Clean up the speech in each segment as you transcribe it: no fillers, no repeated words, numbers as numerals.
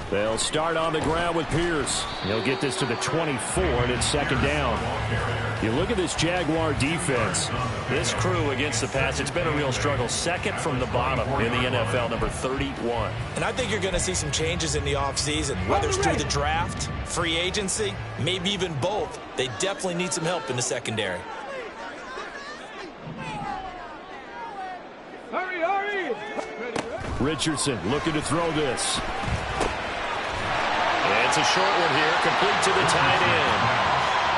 They'll start on the ground with Pierce. He'll get this to the 24, and it's second down. You look at this Jaguar defense. This crew against the pass, it's been a real struggle. Second from the bottom in the NFL, number 31. And I think you're going to see some changes in the offseason, whether it's through the draft, free agency, maybe even both. They definitely need some help in the secondary. Hurry! Richardson looking to throw this. It's a short one here, complete to the tight end.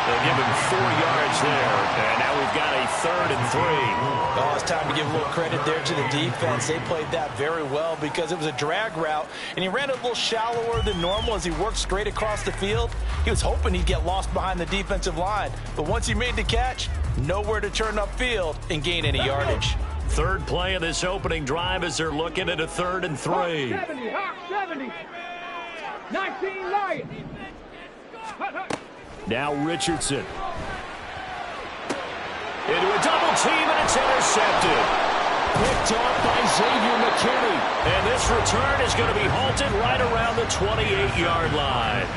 They'll give him 4 yards there, and now we've got a 3rd and 3. Oh, it's time to give a little credit there to the defense. They played that very well because it was a drag route, and he ran a little shallower than normal as he worked straight across the field. He was hoping he'd get lost behind the defensive line, but once he made the catch, nowhere to turn upfield and gain any yardage. Third play of this opening drive as they're looking at a 3rd and 3. 70. 19 Lions. Now Richardson. Into a double team, and it's intercepted. Picked off by Xavier McKinney. And this return is going to be halted right around the 28-yard line.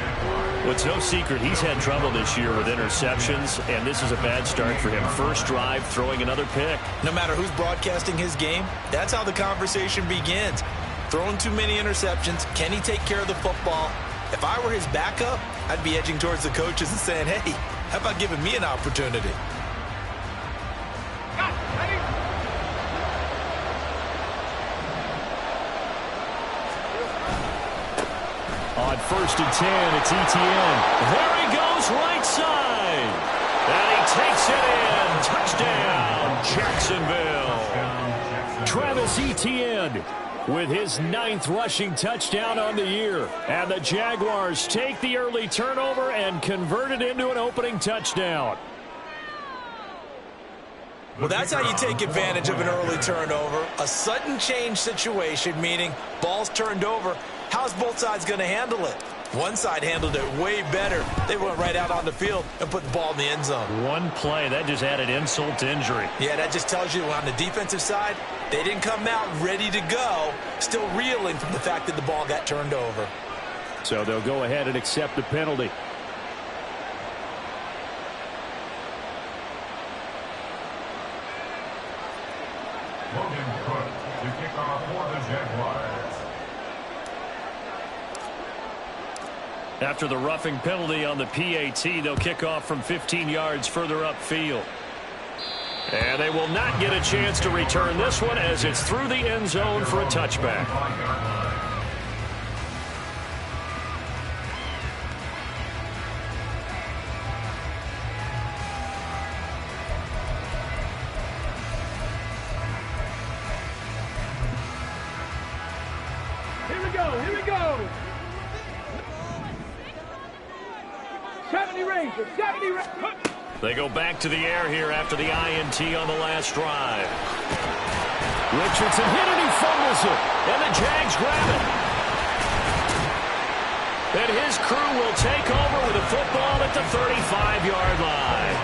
Well, it's no secret he's had trouble this year with interceptions, and this is a bad start for him. First drive, throwing another pick. No matter who's broadcasting his game, that's how the conversation begins. Throwing too many interceptions. Can he take care of the football? If I were his backup, I'd be edging towards the coaches and saying, hey, how about giving me an opportunity? On 1st and 10, it's Etienne. There he goes, right side. And he takes it in. Touchdown, Jacksonville. Travis Etienne with his 9th rushing touchdown on the year. And the Jaguars take the early turnover and convert it into an opening touchdown. Well, that's how you take advantage of an early turnover. A sudden change situation, meaning ball's turned over. How's both sides going to handle it? One side handled it way better. They went right out on the field and put the ball in the end zone. One play, that just added insult to injury. Yeah, that just tells you on the defensive side, they didn't come out ready to go, still reeling from the fact that the ball got turned over. So they'll go ahead and accept the penalty. After the roughing penalty on the PAT, they'll kick off from 15 yards further upfield. And they will not get a chance to return this one as it's through the end zone for a touchback. Here we go. 70 Rangers. They go back to the air here after the INT on the last drive. Richardson hit it, he fumbles it. And the Jags grab it. And his crew will take over with the football at the 35-yard line.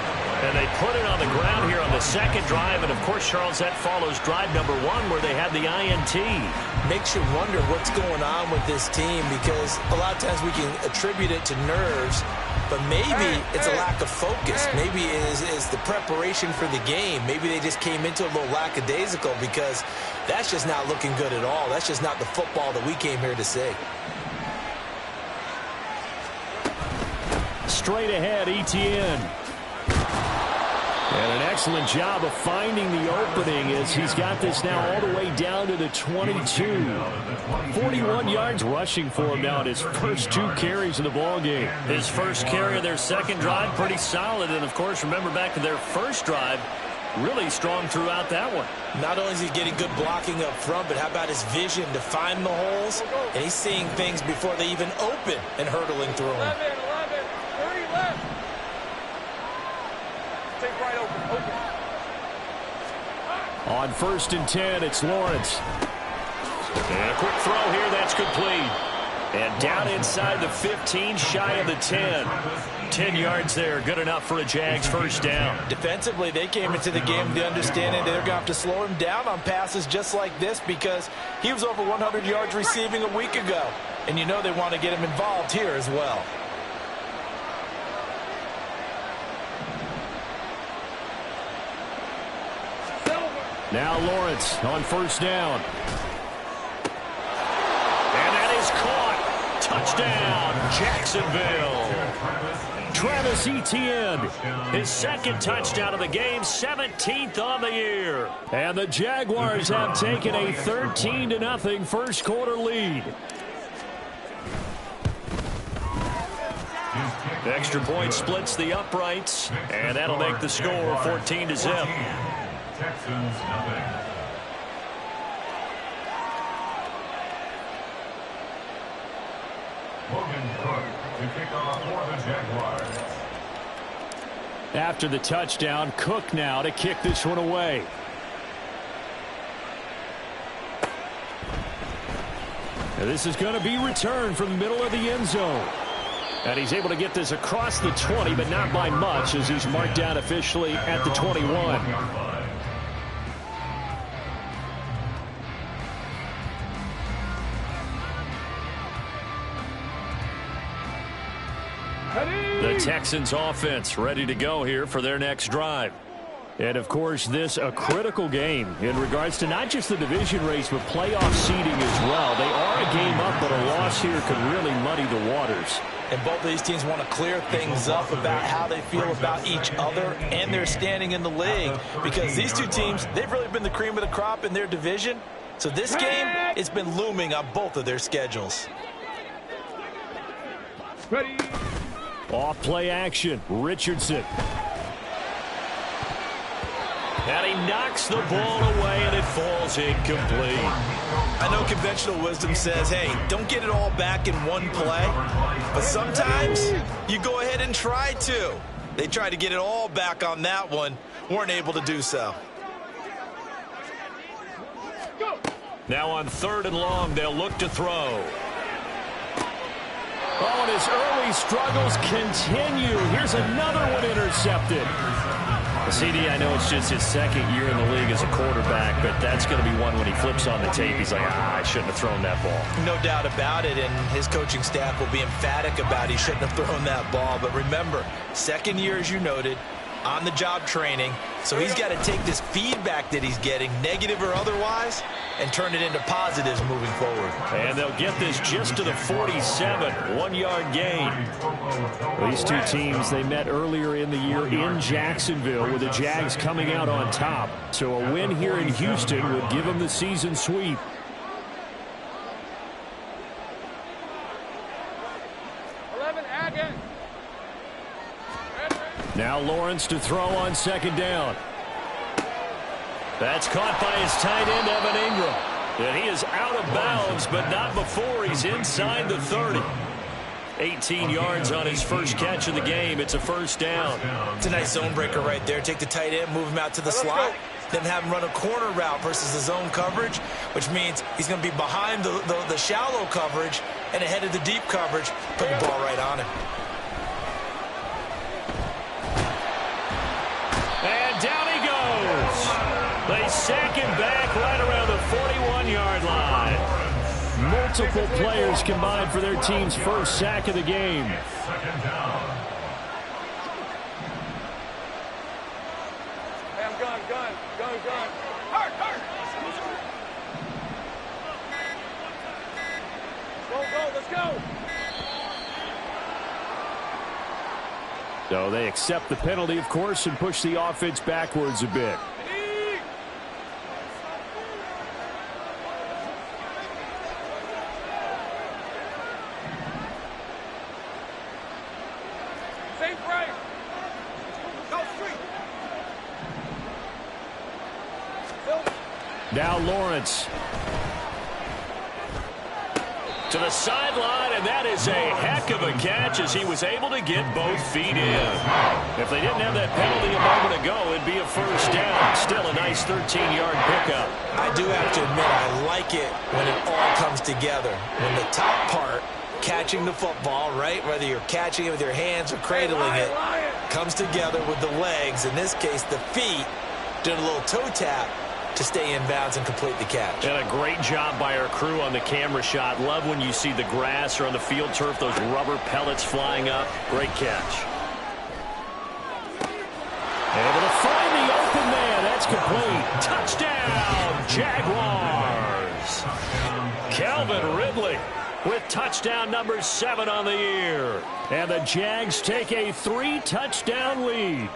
And they put it on the ground here on the second drive. And, of course, Charles, that follows drive number 1 where they had the INT. Makes you wonder what's going on with this team because a lot of times we can attribute it to nerves, but maybe it's a lack of focus. Maybe it is the preparation for the game. Maybe they just came into a little lackadaisical because that's just not looking good at all. That's just not the football that we came here to see. Straight ahead, Etienne. And an excellent job of finding the opening as he's got this now all the way down to the 22. 41 yards rushing for him now in his first 2 carries of the ball game. His first carry of their second drive, pretty solid. And, of course, remember back to their first drive, really strong throughout that one. Not only is he getting good blocking up front, but how about his vision to find the holes? And he's seeing things before they even open and hurtling through them. 11, 3 left. Take right open. On 1st and 10, it's Lawrence. And a quick throw here, that's complete. And down inside the 15, shy of the 10. 10 yards there, good enough for a Jags first down. Defensively, they came into the game with the understanding they're going to have to slow him down on passes just like this because he was over 100 yards receiving a week ago. And you know they want to get him involved here as well. Now Lawrence on first down. And that is caught. Touchdown, Jacksonville. Travis Etienne. His second touchdown of the game, 17th on the year. And the Jaguars have taken a 13-0 first quarter lead. The extra point splits the uprights, and that'll make the score 14-0. Texans nothing. Logan Cook to kick off for the Jaguars. After the touchdown, Cook now to kick this one away. Now this is going to be returned from the middle of the end zone. And he's able to get this across the 20, but not by much as he's marked down officially at the 21. The Texans offense ready to go here for their next drive. And, of course, this a critical game in regards to not just the division race, but playoff seeding as well. They are a game up, but a loss here could really muddy the waters. And both of these teams want to clear things up about how they feel about each other and their standing in the league. Because these two teams, they've really been the cream of the crop in their division. So this game, it's been looming on both of their schedules. Ready. Off play action, Richardson. And he knocks the ball away, and it falls incomplete. I know conventional wisdom says, hey, don't get it all back in one play. But sometimes you go ahead and try to. They tried to get it all back on that one. Weren't able to do so. Now on 3rd and long, they'll look to throw. Oh, and his early struggles continue. Here's another one intercepted. CD, I know it's just his second year in the league as a quarterback, but that's going to be one when he flips on the tape. He's like, I shouldn't have thrown that ball. No doubt about it, and his coaching staff will be emphatic about he shouldn't have thrown that ball. But remember, second year, as you noted, on-the-job training. So he's got to take this feedback that he's getting, negative or otherwise, and turn it into positives moving forward. And they'll get this just to the 47, 1-yard gain. These two teams, they met earlier in the year in Jacksonville with the Jags coming out on top. So a win here in Houston would give them the season sweep. Now Lawrence to throw on second down. That's caught by his tight end, Evan Ingram. And he is out of bounds, but not before he's inside the 30. 18 yards on his first catch of the game. It's a first down. It's a nice zone breaker right there. Take the tight end, move him out to the slot, then have him run a corner route versus the zone coverage, which means he's going to be behind the shallow coverage and ahead of the deep coverage. Put the ball right on him. And down he goes. They sack him back right around the 41-yard line. Multiple players combined for their team's first sack of the game. Second down. Hey, I'm gun. Hurt. Go, let's go. So they accept the penalty, of course, and push the offense backwards a bit. Safe right. Go street. Now Lawrence. To the sideline, and that is a heck of a catch as he was able to get both feet in. If they didn't have that penalty a moment ago, it'd be a first down. Still a nice nice 13-yard pickup. I do have to admit, I like it when it all comes together. When the top part, catching the football, right, whether you're catching it with your hands or cradling it, comes together with the legs, in this case the feet, doing a little toe tap to stay in bounds and complete the catch. And a great job by our crew on the camera shot. Love when you see the grass or on the field turf, those rubber pellets flying up. Great catch. Able to find the open man. That's complete. Touchdown, Jaguars. Calvin Ridley with touchdown number 7 on the year. And the Jags take a 3-touchdown lead.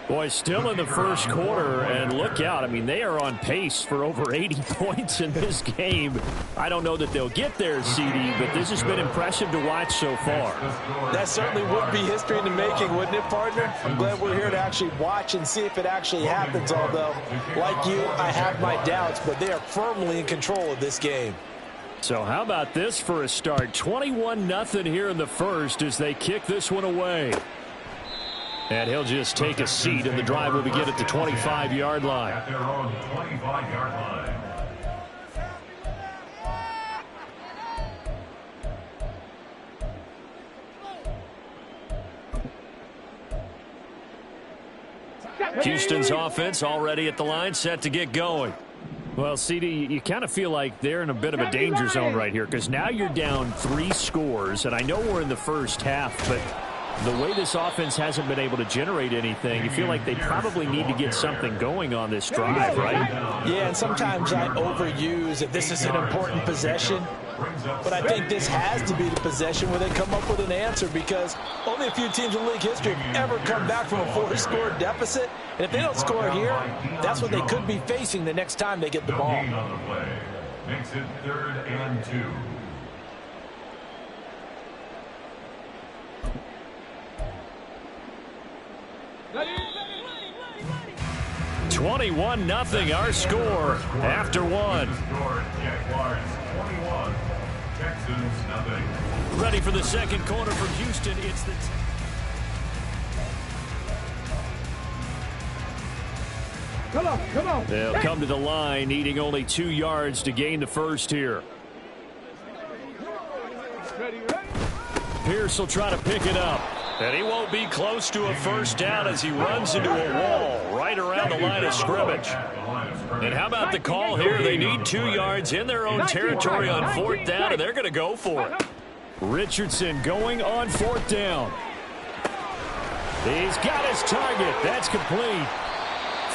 Boy, still in the first quarter, and look out. I mean, they are on pace for over 80 points in this game. I don't know that they'll get there, CD, but this has been impressive to watch so far. That certainly would be history in the making, wouldn't it, partner? I'm glad we're here to actually watch and see if it actually happens, although, like you, I have my doubts, but they are firmly in control of this game. So how about this for a start? 21-0 here in the first as they kick this one away. And he'll just take a seat, and the drive will begin at the 25-yard line. At their own 25-yard line. Houston's offense already at the line, set to get going. Well, CD, you kind of feel like they're in a bit of a danger zone right here because now you're down 3 scores, and I know we're in the first half, but the way this offense hasn't been able to generate anything, you feel like they probably need to get something going on this drive, right? Yeah, and sometimes I overuse if this is an important possession. But I think this has to be the possession where they come up with an answer because only a few teams in league history have ever come back from a 4-score deficit. And if they don't score here, that's what they could be facing the next time they get the ball. Makes it 3rd and 2. 21-0 our score after one. Jaguars 21, Texans 0. Ready for the second quarter from Houston. It's the Come on. They'll come to the line, needing only 2 yards to gain the first here. Ready. Pierce will try to pick it up. And he won't be close to a first down as he runs into a wall right around the line of scrimmage. And how about the call here? They need 2 yards in their own territory on 4th down, and they're going to go for it. Richardson going on 4th down. He's got his target. That's complete.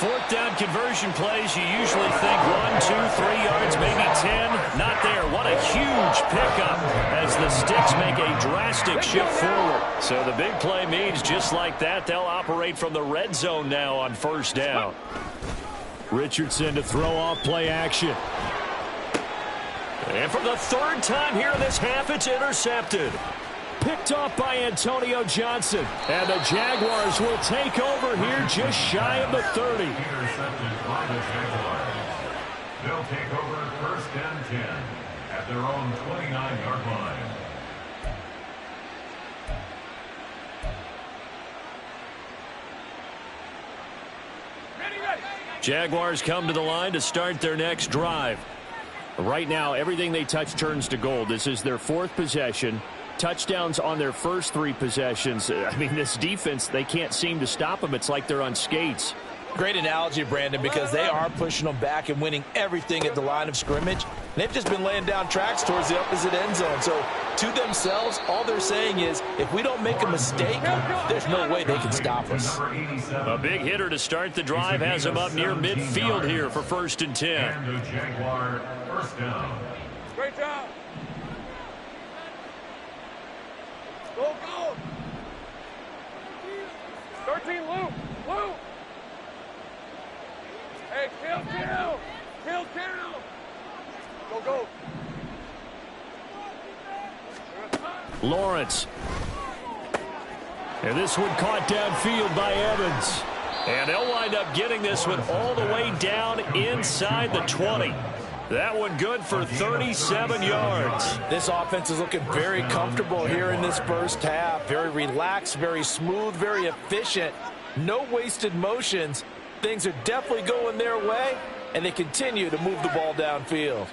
4th down conversion plays, you usually think 1, 2, 3 yards, maybe 10. Not there. What a huge pickup as the Sticks make a drastic shift forward. So the big play means just like that, they'll operate from the red zone now on 1st down. Richardson to throw off play action. And for the 3rd time here in this half, it's intercepted. Picked off by Antonio Johnson. And the Jaguars will take over here just shy of the 30. Intercepted by the Jaguars. They'll take over 1st and 10 at their own 29-yard line. Ready. Jaguars come to the line to start their next drive. Right now, everything they touch turns to gold. This is their 4th possession. Touchdowns on their first 3 possessions. I mean, this defense, they can't seem to stop them. It's like they're on skates. Great analogy, Brandon, because they are pushing them back and winning everything at the line of scrimmage. They've just been laying down tracks towards the opposite end zone. So to themselves, all they're saying is, if we don't make a mistake, there's no way they can stop us. A big hitter to start the drive has him up near midfield here for 1st and 10. And the Jaguar 1st down. Great job. Go. 13, Luke. Hey, kill. Go. Lawrence. And this one caught downfield by Evans. And they'll wind up getting this one all the way down inside the 20. That one good for 37 yards. This offense is looking very comfortable here in this first half. Very relaxed, very smooth, very efficient. No wasted motions. Things are definitely going their way, and they continue to move the ball downfield.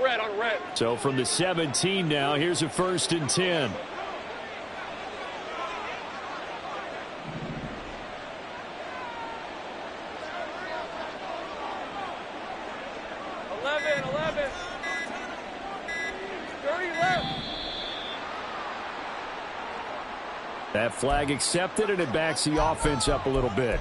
Red on red. So from the 17 now, here's a 1st and 10. 11. 30 left. That flag accepted, and it backs the offense up a little bit.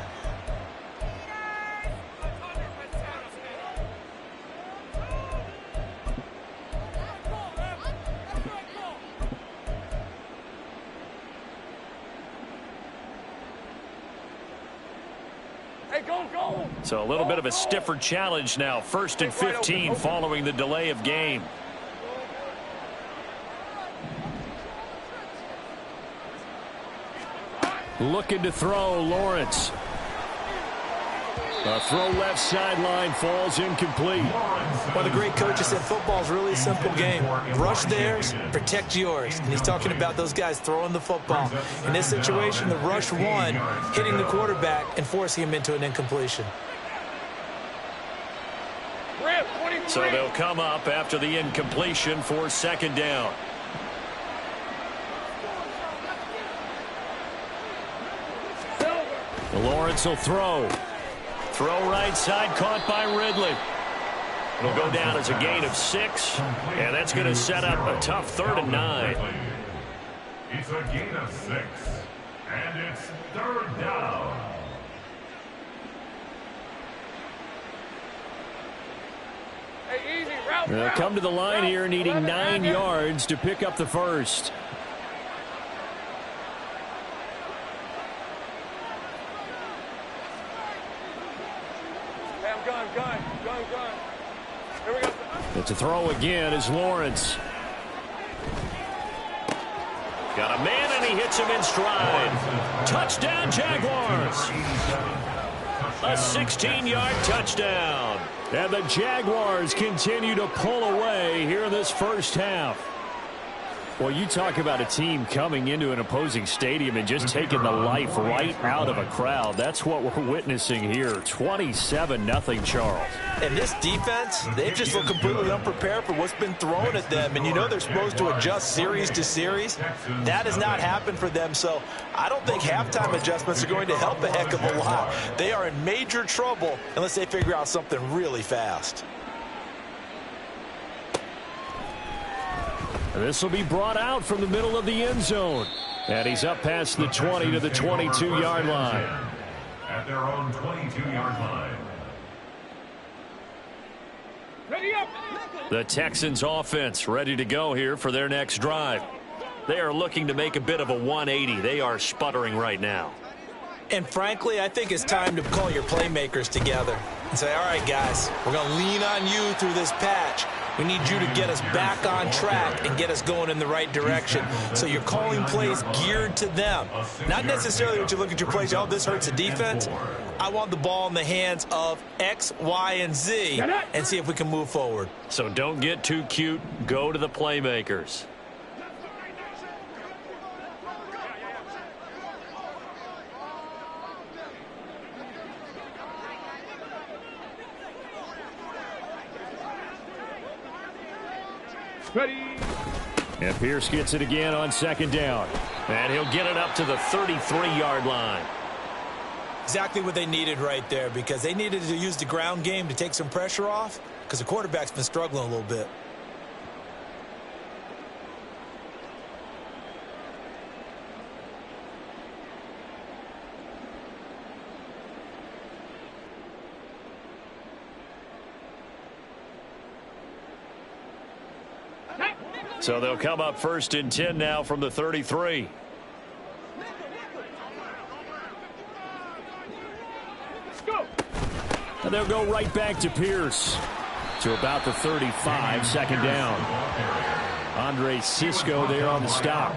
Hey, go. So a little bit of a stiffer challenge now. 1st and 15 following the delay of game. Looking to throw, Lawrence. A throw left sideline, falls incomplete. One of the great coaches said football is really a simple game. Rush theirs, protect yours. And he's talking about those guys throwing the football. In this situation, the rush one, hitting the quarterback and forcing him into an incompletion. So they'll come up after the incompletion for 2nd down. Lawrence will throw. Throw right side, caught by Ridley. It'll go down as a gain of 6, and that's going to set up a tough 3rd and 9. It's a gain of 6, and it's 3rd down. Hey, easy, route. They'll come to the line here needing 9 yards to pick up the 1st. Gun. Here we go. It's a throw again is Lawrence. Got a man, and he hits him in stride. Touchdown, Jaguars. A 16-yard touchdown. And the Jaguars continue to pull away here in this 1st half. Well, you talk about a team coming into an opposing stadium and just taking the life right out of a crowd. That's what we're witnessing here. 27-0, Charles. And this defense, they've just looked completely unprepared for what's been thrown at them. And you know they're supposed to adjust series to series. That has not happened for them. So I don't think halftime adjustments are going to help a heck of a lot. They are in major trouble unless they figure out something really fast. This will be brought out from the middle of the end zone. And he's up past the 20 to the 22-yard line. At their own 22-yard line. Ready up. The Texans offense ready to go here for their next drive. They are looking to make a bit of a 180. They are sputtering right now. And frankly, I think it's time to call your playmakers together and say, all right, guys, we're going to lean on you through this patch. We need you to get us back on track and get us going in the right direction. So you're calling plays geared to them. Not necessarily what you look at your plays, oh, this hurts the defense. I want the ball in the hands of X, Y, and Z and see if we can move forward. So don't get too cute. Go to the playmakers. Ready. And Pierce gets it again on 2nd down. And he'll get it up to the 33-yard line. Exactly what they needed right there, because they needed to use the ground game to take some pressure off because the quarterback's been struggling a little bit. So they'll come up 1st and 10 now from the 33. And they'll go right back to Pierce. To about the 35, 2nd down. Andre Cisco there on the stop.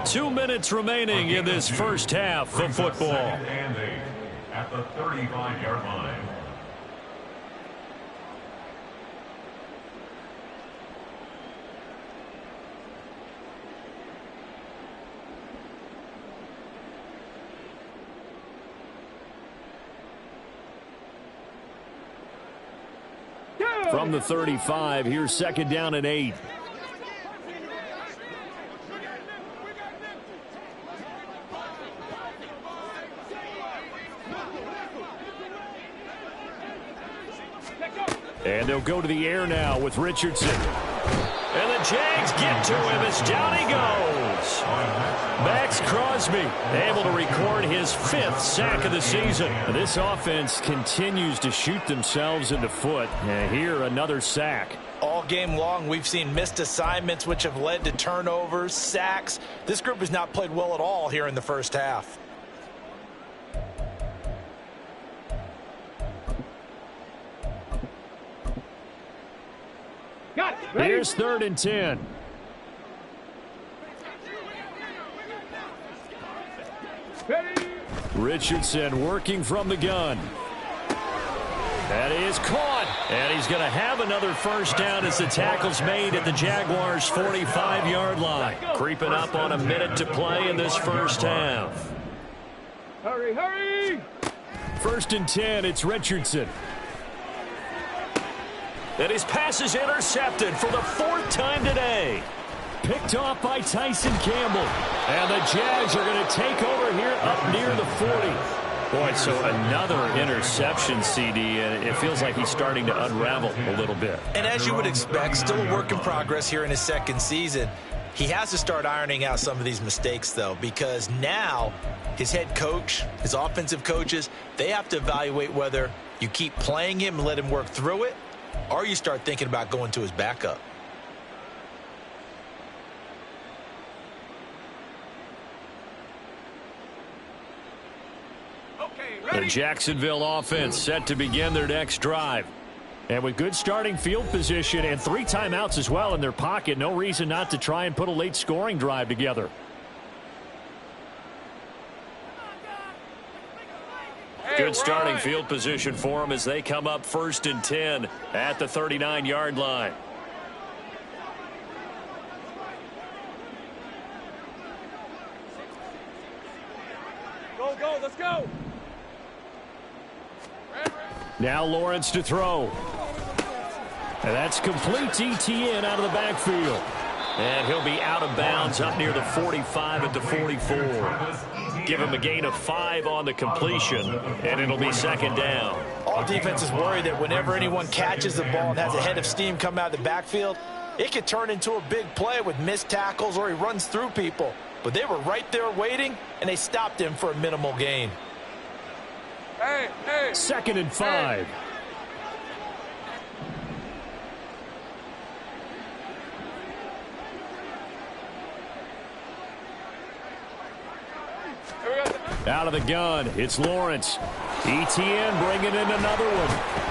2 minutes remaining in this 1st half of football. At the 35-yard line. From the 35, here's second down and 8. And they'll go to the air now with Richardson. And the Jags get to him as down he goes. Max Crosby able to record his 5th sack of the season. This offense continues to shoot themselves in the foot. And here, another sack. All game long, we've seen missed assignments, which have led to turnovers, sacks. This group has not played well at all here in the first half. Here's 3rd and 10. Richardson working from the gun. That is caught. And he's going to have another first down as the tackle's made at the Jaguars' 45-yard line. Creeping up on a minute to play in this first half. Hurry, hurry! 1st and 10, it's Richardson. And his pass is intercepted for the 4th time today. Picked off by Tyson Campbell. And the Jags are going to take over here up near the 40. Boy, so another interception, CD, and it feels like he's starting to unravel a little bit. And as you would expect, still a work in progress here in his 2nd season. He has to start ironing out some of these mistakes, though, because now his head coach, his offensive coaches, they have to evaluate whether you keep playing him and let him work through it, or you start thinking about going to his backup. The Jacksonville offense set to begin their next drive. And with good starting field position and 3 timeouts as well in their pocket, no reason not to try and put a late scoring drive together. Good starting field position for them as they come up 1st and 10 at the 39-yard line. Go, go, let's go! Now Lawrence to throw. And that's complete to Etienne out of the backfield. And he'll be out of bounds up near the 45 at the 44. Give him a gain of 5 on the completion, and it'll be 2nd down. All defenses worry that whenever anyone catches the ball and has a head of steam come out of the backfield, it could turn into a big play with missed tackles or he runs through people. But they were right there waiting, and they stopped him for a minimal gain. Hey, hey! 2nd and 5. Hey. Out of the gun, it's Lawrence. Etienne bringing in another one.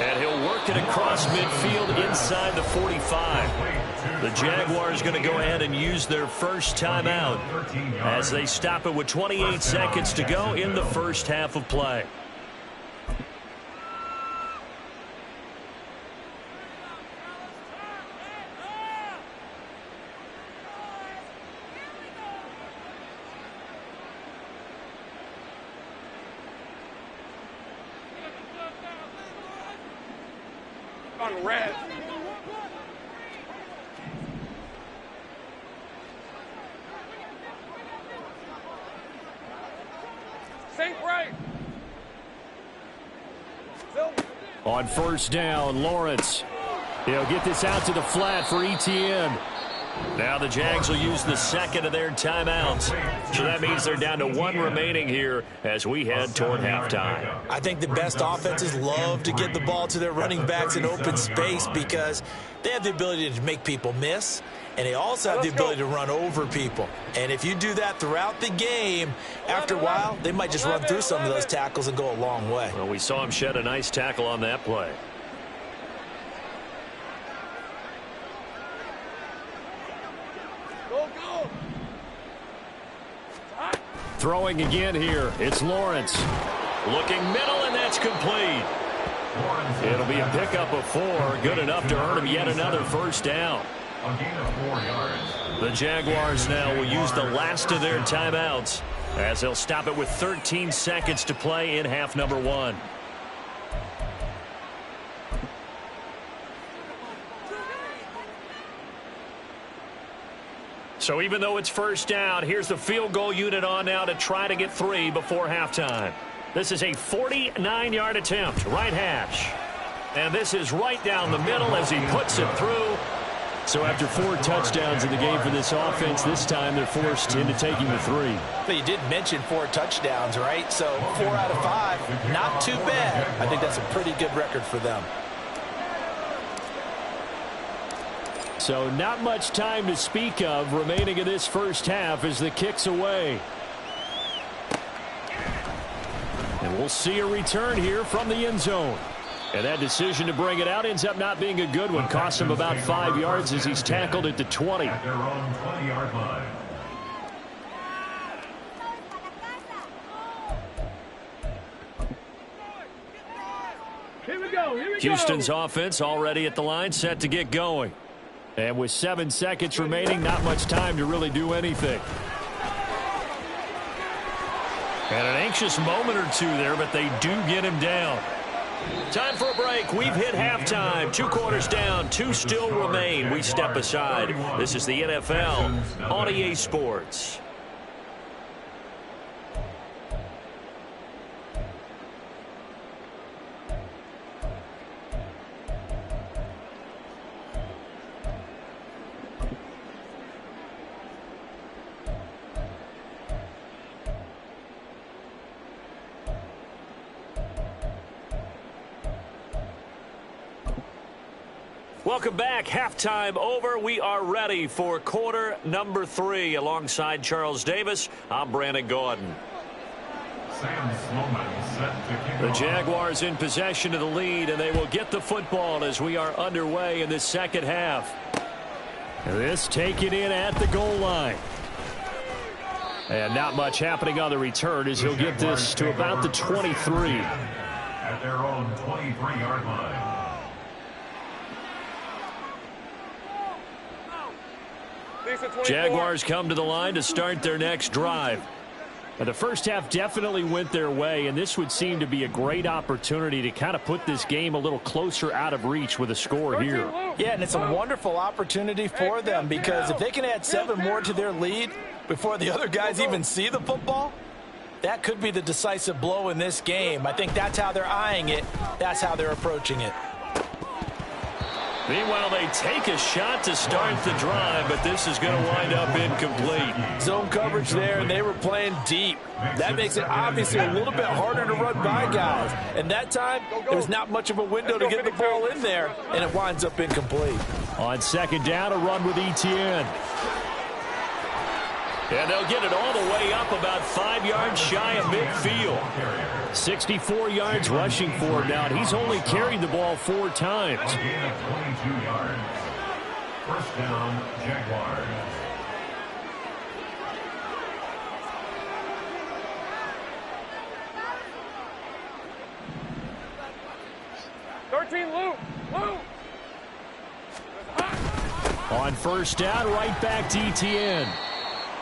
And he'll work it across midfield inside the 45. The Jaguars going to go ahead and use their first timeout as they stop it with 28 seconds to go in the first half of play. On red. Sink right. On 1st down, Lawrence. He'll get this out to the flat for Etienne. Now the Jags will use the 2nd of their timeouts. So that means they're down to 1 remaining here as we head toward halftime. I think the best offenses love to get the ball to their running backs in open space because they have the ability to make people miss, and they also have the ability to run over people. And if you do that throughout the game, after a while, they might just run through some of those tackles and go a long way. Well, we saw him shed a nice tackle on that play. Throwing again here, it's Lawrence. Looking middle, and that's complete. It'll be a pickup of 4, good enough to earn him yet another first down. A gain of 4 yards. The Jaguars now will use the last of their timeouts as they'll stop it with 13 seconds to play in half number 1. So even though it's first down, here's the field goal unit on now to try to get 3 before halftime. This is a 49-yard attempt, right hash. And this is right down the middle as he puts it through. So after 4 touchdowns in the game for this offense, this time they're forced into taking the 3. But you did mention 4 touchdowns, right? So 4 out of 5, not too bad. I think that's a pretty good record for them. So not much time to speak of remaining in this first half as the kick's away. And we'll see a return here from the end zone. And that decision to bring it out ends up not being a good one. Costs him about 5 yards as he's tackled at the 20. At their own 20-yard line. Here we go. Houston's offense already at the line, set to get going. And with 7 seconds remaining, not much time to really do anything. And an anxious moment or two there, but they do get him down. Time for a break. We've hit halftime. 2 quarters down. 2 still remain. We step aside. This is the NFL on EA Sports. Welcome back. Halftime over. We are ready for quarter number 3. Alongside Charles Davis, I'm Brandon Gordon. The Jaguars in possession of the lead, and they will get the football as we are underway in the second half. This taken in at the goal line. And not much happening on the return as he'll get this to about the 23. At their own 23-yard line. Jaguars come to the line to start their next drive. Now, the first half definitely went their way, and this would seem to be a great opportunity to kind of put this game a little closer out of reach with a score here. Yeah, and it's a wonderful opportunity for them because if they can add 7 more to their lead before the other guys even see the football, that could be the decisive blow in this game. I think that's how they're eyeing it. That's how they're approaching it. Meanwhile, they take a shot to start the drive, but this is going to wind up incomplete. Zone coverage there, and they were playing deep. That makes it obviously a little bit harder to run by guys. And that time, there was not much of a window to get the ball in there, and it winds up incomplete. On second down, a run with Etienne. And they'll get it all the way up about 5 yards shy of midfield. 64 yards rushing for him now, and he's only carried the ball 4 times. A gain of 22 yards. First down, Jaguars. Luke. On first down, right back to Etienne.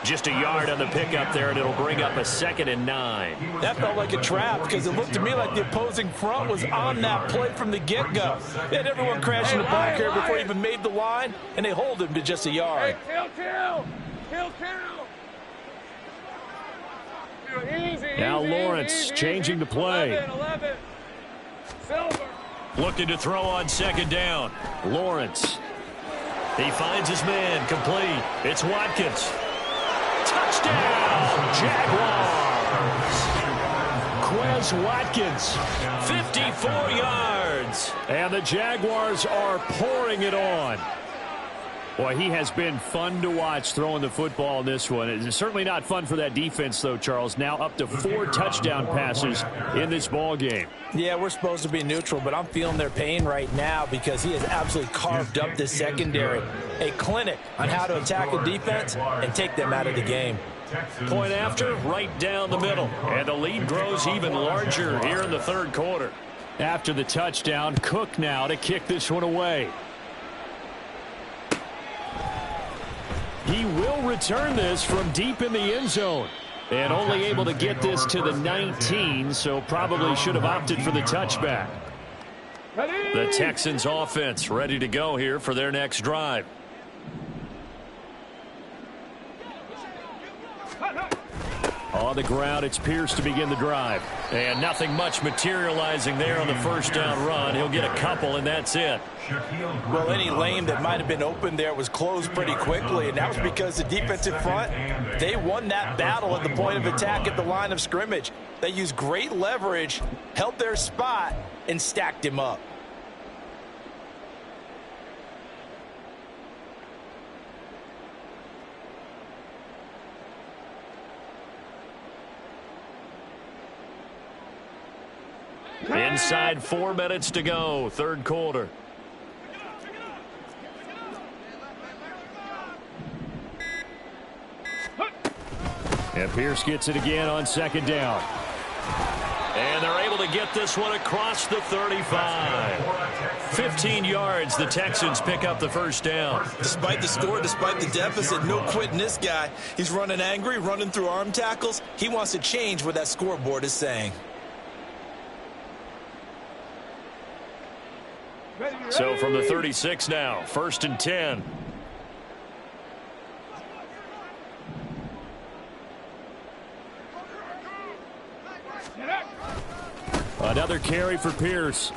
Just a yard on the pickup there, and it'll bring up a 2nd and 9. That felt like a trap because it looked to me like the opposing front was on that play from the get-go. They had everyone crashing the ball carrier before he even made the line, and they hold him to just a yard. Kill. Easy, now Lawrence changing the play. 11. Silver. Looking to throw on second down. Lawrence. He finds his man, complete. It's Watkins. Touchdown, Jaguars. Quez Watkins, 54 yards. And the Jaguars are pouring it on. Boy, he has been fun to watch throwing the football in this one. It's certainly not fun for that defense, though, Charles. Now up to 4 touchdown passes in this ball game. Yeah, we're supposed to be neutral, but I'm feeling their pain right now because he has absolutely carved up this secondary. A clinic on how to attack a defense and take them out of the game. Point after, right down the middle. And the lead grows even larger here in the third quarter. After the touchdown, Cook now to kick this one away. He will return this from deep in the end zone. And only able to get this to the 19, so probably should have opted for the touchback. The Texans offense ready to go here for their next drive. On the ground, it's Pierce to begin the drive. And nothing much materializing there on the first down run. He'll get a couple, and that's it. Well, any lane that might have been open there was closed pretty quickly, and that was because the defensive front, they won that battle at the point of attack at the line of scrimmage. They used great leverage, held their spot, and stacked him up. Inside 4 minutes to go, third quarter. And Pierce gets it again on second down. And they're able to get this one across the 35. 15 yards, the Texans pick up the first down. Despite the score, despite the deficit, no quitting this guy. He's running angry, running through arm tackles. He wants to change what that scoreboard is saying. So from the 36 now, 1st and 10. Another carry for Pierce.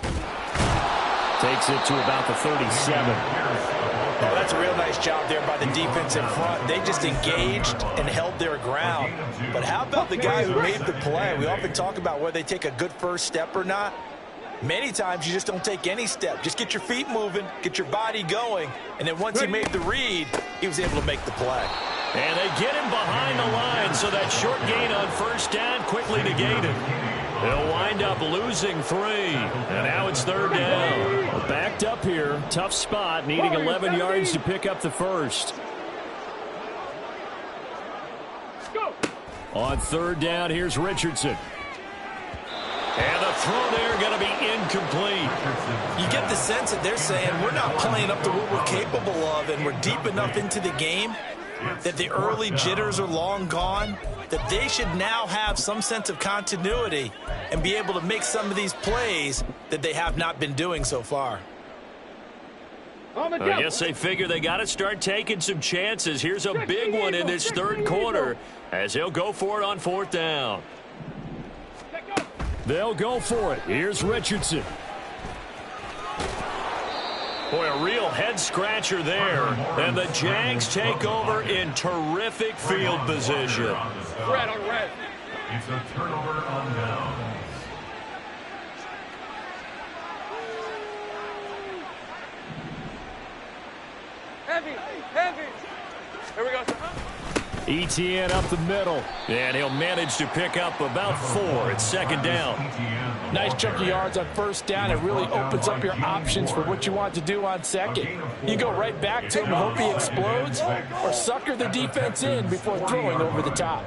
Takes it to about the 37. Oh, that's a real nice job there by the defensive front. They just engaged and held their ground. But how about the guy who made the play? We often talk about whether they take a good first step or not. Many times you just don't take any step. Just get your feet moving, get your body going, and then once he made the read, he was able to make the play. And they get him behind the line, so that short gain on first down quickly negated. They'll wind up losing 3, and now it's third down. Well, backed up here, tough spot, needing 11 yards to pick up the first. On third down, here's Richardson. And the throw there going to be incomplete. You get the sense that they're saying we're not playing up to what we're capable of, and we're deep enough into the game that the early jitters are long gone, that they should now have some sense of continuity and be able to make some of these plays that they have not been doing so far. I guess they figure they got to start taking some chances. Here's a big one in this third quarter as they'll go for it on 4th down. They'll go for it. Here's Richardson. Boy, a real head-scratcher there. And the Jags take over in terrific field position. Red on red. It's a turnover on down. Heavy, heavy. Here we go. ETN up the middle. And he'll manage to pick up about 4. It's second down. Nice chunk of yards on first down. It really opens up your options for what you want to do on second. You go right back to him and hope he explodes, or sucker the defense in before throwing over the top.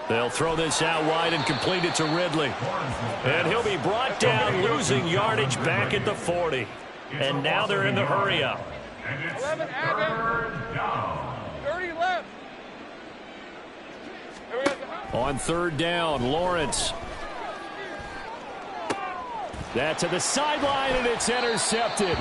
They'll throw this out wide and complete it to Ridley. And he'll be brought down, losing yardage back at the 40. And now they're in the hurry-up. 11, Adam. 30 left. Here we go. On third down, Lawrence. That to the sideline, and it's intercepted.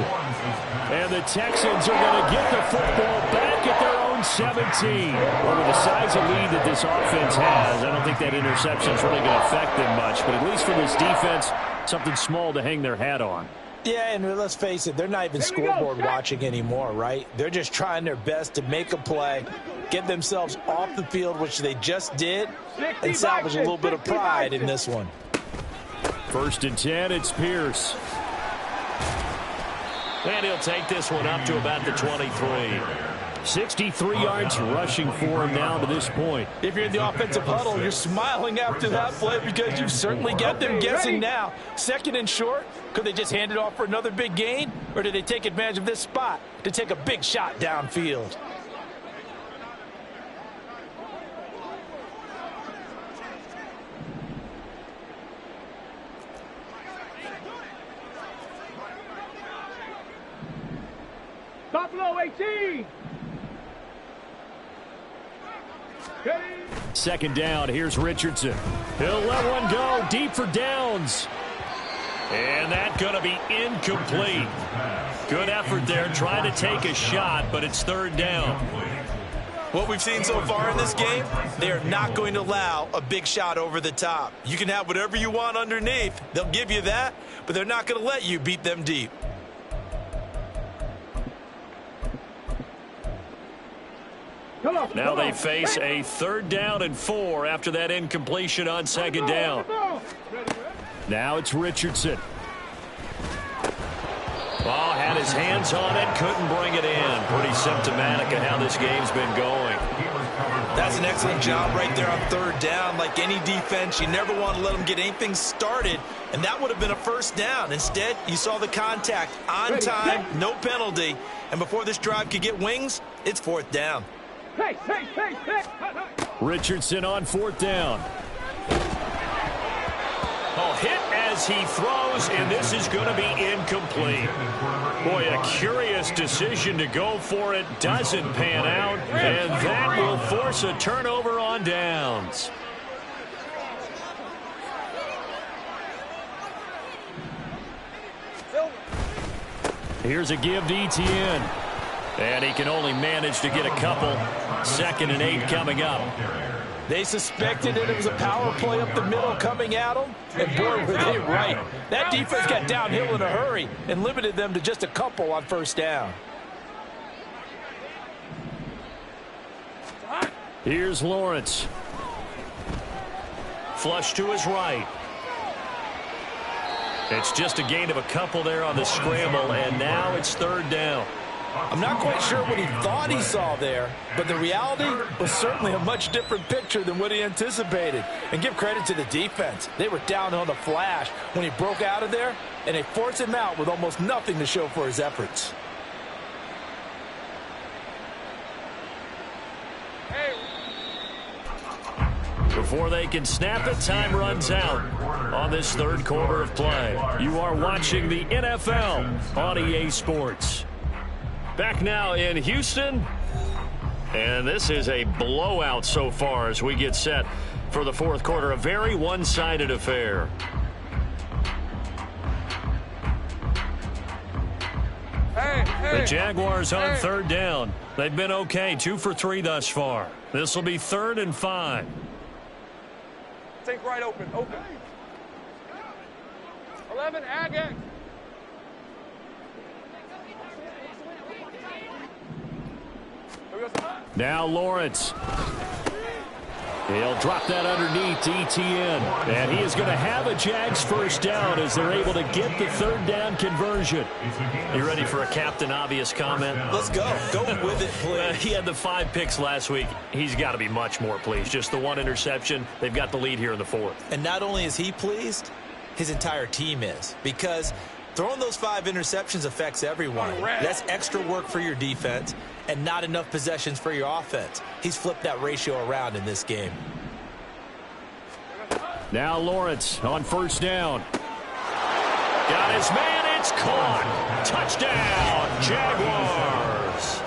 And the Texans are going to get the football back at their own 17. Well, with the size of lead that this offense has, I don't think that interception is really going to affect them much. But at least for this defense, something small to hang their hat on. Yeah, and let's face it, they're not even scoreboard watching anymore, right? They're just trying their best to make a play, get themselves off the field, which they just did, and salvage a little bit of pride in this one. 1st and 10, it's Pierce. And he'll take this one up to about the 23. 63 yards rushing for him now to this point. If you're in the offensive huddle, you're smiling after that play because you've certainly got them guessing now. 2nd and short, could they just hand it off for another big gain? Or did they take advantage of this spot to take a big shot downfield? Top low 18. 2nd down, here's Richardson. He'll let one go deep for Downs. And that's going to be incomplete. Good effort there trying to take a shot, but it's 3rd down. What we've seen so far in this game, they are not going to allow a big shot over the top. You can have whatever you want underneath. They'll give you that, but they're not going to let you beat them deep. Now they face a 3rd down and 4 after that incompletion on 2nd down. Now it's Richardson. Oh, had his hands on it, couldn't bring it in. Pretty symptomatic of how this game's been going. That's an excellent job right there on 3rd down. Like any defense, you never want to let them get anything started, and that would have been a 1st down. Instead, you saw the contact on time, no penalty, and before this drive could get wings, it's 4th down. Richardson on 4th down. Oh, hit as he throws, and this is going to be incomplete. Boy, a curious decision to go for it. Doesn't pan out, and that will force a turnover on downs. Here's a give to Etienne. And he can only manage to get a couple. 2nd and 8 coming up. They suspected it was a power play up the middle coming at them, and boy, were they right. That defense got downhill in a hurry and limited them to just a couple on 1st down. Here's Lawrence. Flush to his right. It's just a gain of a couple there on the scramble, and now it's 3rd down. I'm not quite sure what he thought he saw there, but the reality was certainly a much different picture than what he anticipated. And give credit to the defense. They were down on the flash when he broke out of there, and they forced him out with almost nothing to show for his efforts. Before they can snap it, time runs out on this 3rd quarter of play. You are watching the NFL on EA Sports. Back now in Houston, and this is a blowout so far as we get set for the 4th quarter. A very one-sided affair. The Jaguars on 3rd down. They've been okay, 2 for 3 thus far. This will be 3rd and 5. Take right open. 11, Agate. Now Lawrence. He'll drop that underneath to Etienne. And he is going to have a Jags 1st down as they're able to get the 3rd down conversion. You ready for a Captain Obvious comment? Let's go. Go with it, please. He had the 5 picks last week. He's got to be much more pleased. Just the 1 interception. They've got the lead here in the 4th. And not only is he pleased, his entire team is. Because throwing those 5 interceptions affects everyone. That's extra work for your defense and not enough possessions for your offense. He's flipped that ratio around in this game. Now Lawrence on 1st down. Got his man. It's caught. Touchdown, Jaguars.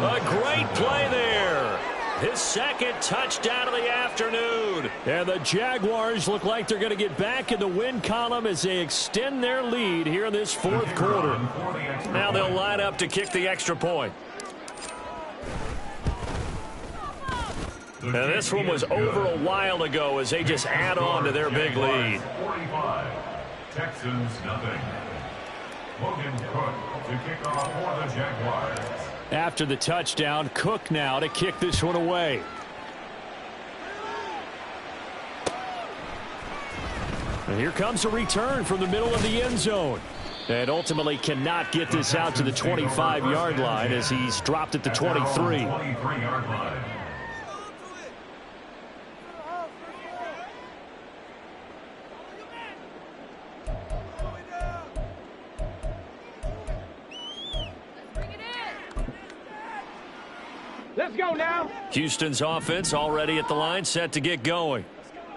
A great play there. His 2nd touchdown of the afternoon. And the Jaguars look like they're going to get back in the win column as they extend their lead here in this 4th quarter. Now they'll line up to kick the extra point. And this one was over a while ago as they just add on to their big lead. 45. Texans nothing. Logan Cook to kick off for the Jaguars. After the touchdown, Cook now to kick this one away. And here comes a return from the middle of the end zone. And ultimately cannot get this out to the 25-yard line as he's dropped at the 23. 23-yard line. Let's go now. Houston's offense already at the line, set to get going.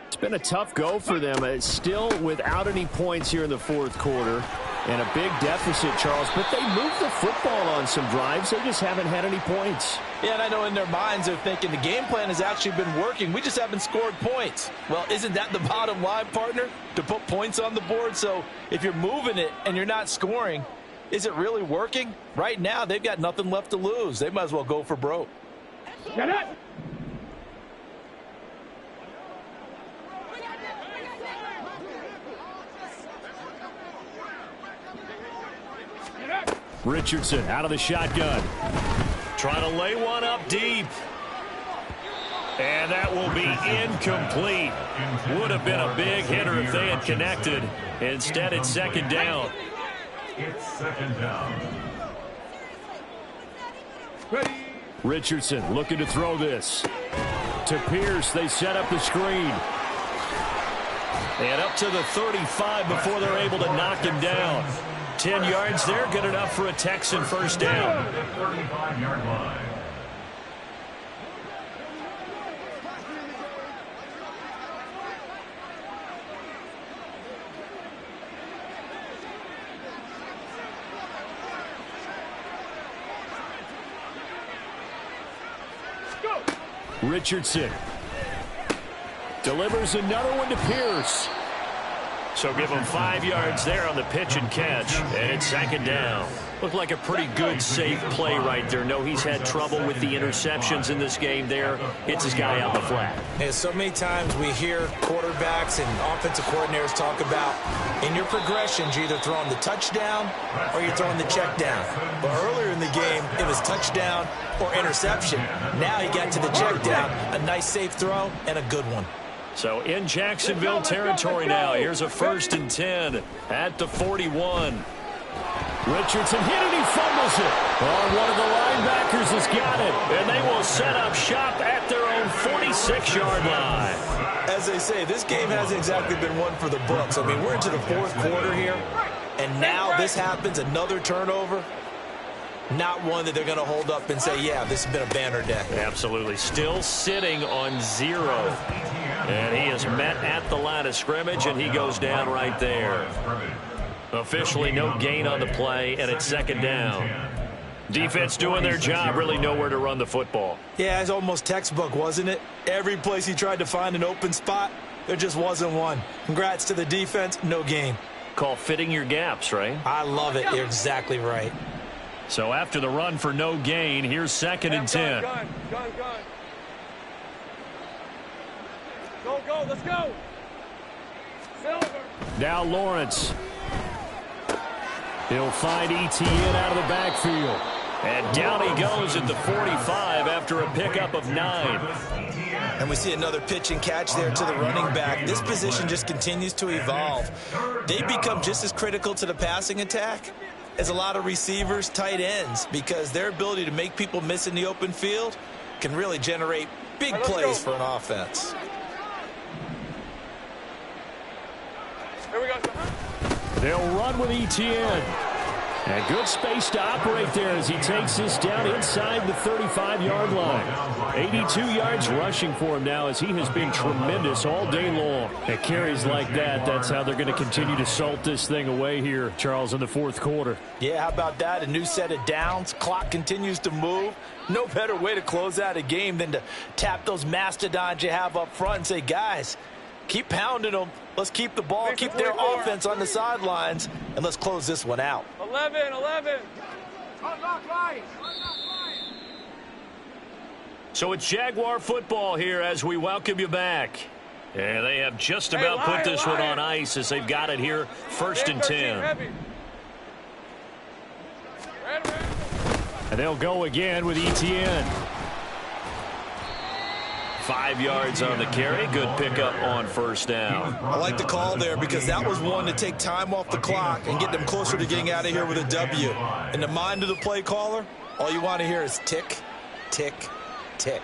It's been a tough go for them. It's still without any points here in the 4th quarter. And a big deficit, Charles. But they moved the football on some drives. They just haven't had any points. Yeah, and I know in their minds they're thinking the game plan has actually been working. We just haven't scored points. Well, isn't that the bottom line, partner? To put points on the board? So if you're moving it and you're not scoring, is it really working? Right now, they've got nothing left to lose. They might as well go for broke. Get it! Richardson out of the shotgun. Trying to lay one up deep. And that will be incomplete. Would have been a big hitter if they had connected. Instead, it's second down. It's second down. Richardson looking to throw this. To Pierce, they set up the screen. And up to the 35 before they're able to knock him down. 10 yards there, good enough for a Texan first down. 35-yard line. Richardson delivers another one to Pierce. So give him 5 yards there on the pitch and catch, and it's second down. Looked like a pretty good, safe play right there. No, he's had trouble with the interceptions in this game there. Hits his guy out the flat. And so many times we hear quarterbacks and offensive coordinators talk about in your progressions, you're either throwing the touchdown or you're throwing the check down. But earlier in the game, it was touchdown or interception. Now he got to the check down, a nice safe throw, and a good one. So in Jacksonville territory now. Here's a 1st and 10 at the 41. Richardson hit it, he fumbles it. Oh, one of the linebackers has got it. And they will set up shop at their own 46-yard line. As they say, this game hasn't exactly been one for the books. I mean, we're into the 4th quarter here, and now this happens, another turnover. Not one that they're going to hold up and say, yeah, this has been a banner day. Absolutely. Still sitting on 0. And he is met at the line of scrimmage, and he goes down right there. Officially no gain on the play, and it's second down. Defense doing their job, really nowhere to run the football. Yeah, it's almost textbook, wasn't it? Every place he tried to find an open spot, there just wasn't one. Congrats to the defense, no gain. Call fitting your gaps, right? I love it. You're exactly right. So after the run for no gain, here's 2nd and 10. Gun. Go, let's go. Silver. Now Lawrence. He'll find Etienne out of the backfield. And down he goes at the 45 after a pickup of 9. And we see another pitch and catch there to the running back. This position just continues to evolve. They become just as critical to the passing attack as a lot of receivers, tight ends, because their ability to make people miss in the open field can really generate big plays for an offense. Here we go. They'll run with Etienne. And good space to operate there as he takes this down inside the 35-yard line. 82 yards rushing for him now as he has been tremendous all day long. At carries like that, that's how they're going to continue to salt this thing away here, Charles, in the 4th quarter. Yeah, how about that? A new set of downs. Clock continues to move. No better way to close out a game than to tap those mastodons you have up front and say, guys, keep pounding them. Let's keep the ball, keep their offense on the sidelines, and let's close this one out. 11. So it's Jaguar football here as we welcome you back. And they have just about put this one on ice as they've got it here, 1st and 10. And they'll go again with Etienne. 5 yards on the carry. Good pickup on 1st down. I like the call there because that was one to take time off the clock and get them closer to getting out of here with a W. In the mind of the play caller, all you want to hear is tick, tick, tick.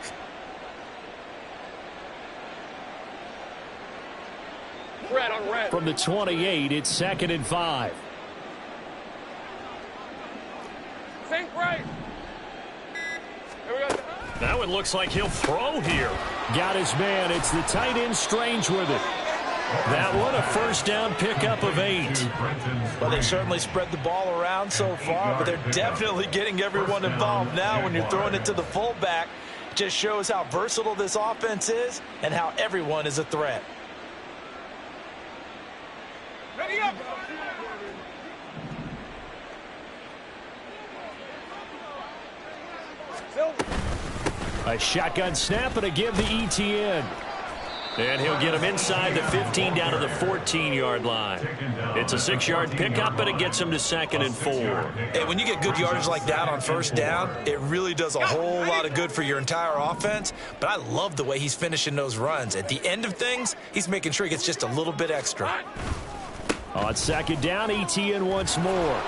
Red on red. From the 28, it's 2nd and 5. Think right. Here we go. Now it looks like he'll throw here. Got his man. It's the tight end Strange with it. That one, a 1st down pickup of 8. Well, they certainly spread the ball around so far, but they're definitely getting everyone involved now when you're throwing it to the fullback. It just shows how versatile this offense is and how everyone is a threat. Ready up. Silver. A shotgun snap and a give to ETN. And he'll get him inside the 15 down to the 14-yard line. It's a 6-yard pickup, but it gets him to 2nd and 4. Hey, when you get good yardage like that on first down, it really does a whole lot of good for your entire offense. But I love the way he's finishing those runs. At the end of things, he's making sure he gets just a little bit extra. On 2nd down, ETN once more.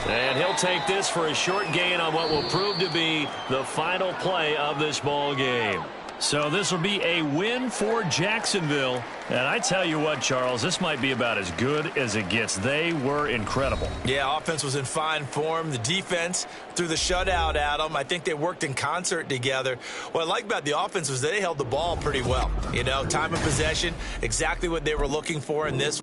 And he'll take this for a short gain on what will prove to be the final play of this ball game. So this will be a win for Jacksonville. And I tell you what, Charles, this might be about as good as it gets. They were incredible. Yeah, offense was in fine form. The defense threw the shutout at them. I think they worked in concert together. What I like about the offense was they held the ball pretty well. You know, time of possession, exactly what they were looking for in this.